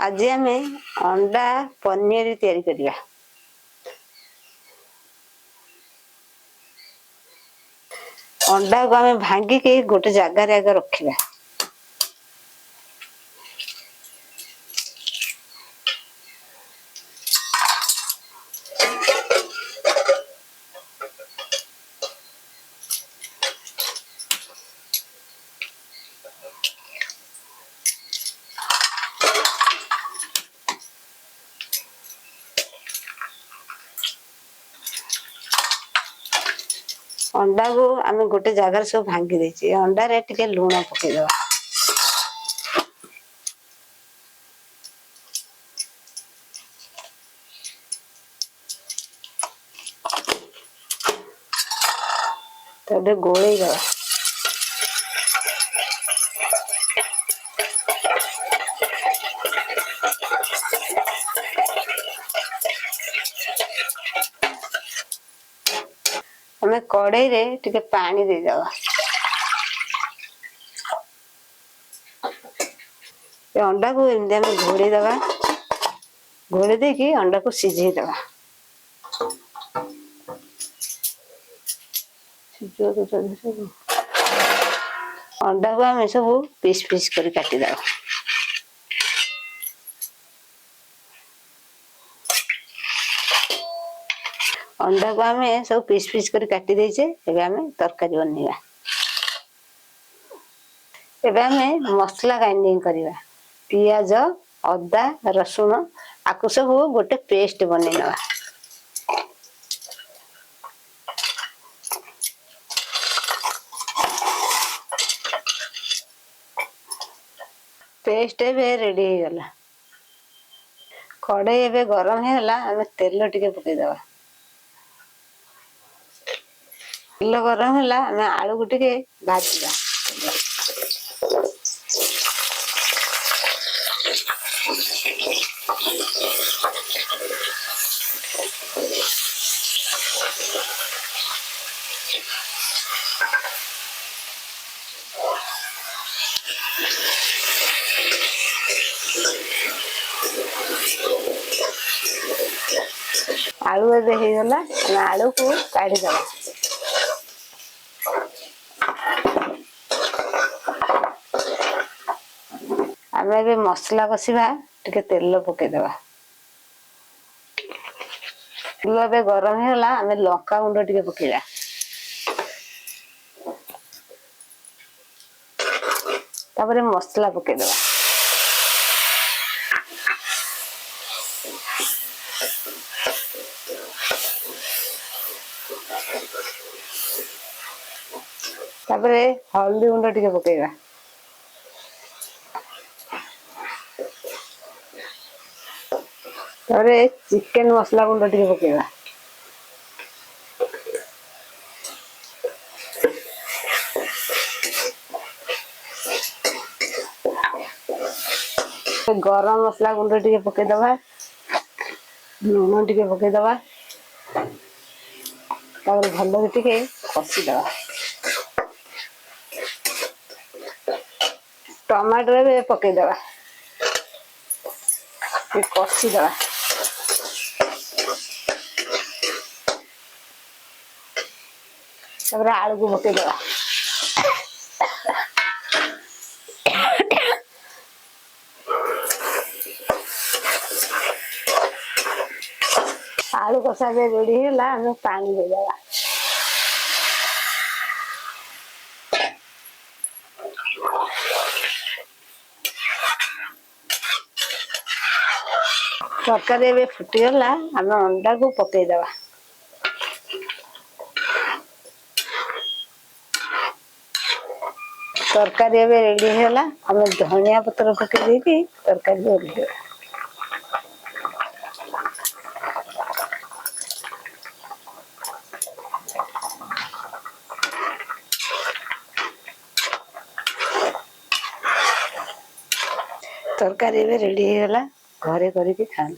आज आम अंडा पनीर तैयारी करिया। अंडा को आम भांगिकी गोटे जगार आगे रखा। अंडा को आम गोटे जगार सब भांगी देछि। अंडा रे टिके लूण पकेदवा। तबे गोळेई दवा। हमें कड़ाई रे टिके पानी दे दवा। ये अंडा को एमती हम घोड़े दवा। घोड़े दे कि अंडा को सिझे दवा। अंडा को आम सब पीस पीस कर काटी दवा। अंडा को आम सब पीस पीस कर काटी देचे। एबे आम तरकारी बनैबा। एबे आम मसला ग्राइंडिंग करवा। पियाज अदा रसुण आकु सब गोटे पेस्ट बनैनवा। पेस्ट एबे रेडी हो गला। कड़ाई एबे गरम हैला। आम तेल टिके पके दवा। तेल गरम हैला। आम आलू को टिके भाजीबा। आलू एबे हो गला। आम आलू को काढ़ी दवा। आम एबे मसला कषिबा। टिके तेल पके दवा। तेल एबे गरम हैला। आम लंका गुंड टिके पकेला। तापरे मसला पके दवा। तापरे हल्दी गुंड टिके पकेबा। तापरे चिकन मसला गुंड टिके पकेबा। गरम मसला गुंड टिके पके दवा। लूण टिके पके दवा। तापर भल टिके कषि दवा। टमाटर एबे पके दवा। कषि दवा। तापर आलू को पके दवा। आलू कषा रेडी हैला। हम पानी दे दवा। तरकारी एबे फुटीगला। आम अंडा को पके दवा। तरकारी एबे रेडी हैला। हम धनिया पत्र पके देकी तरकारी ओल्हेइबा। तरकारी एबे रेडी हैला। घरे करके खान।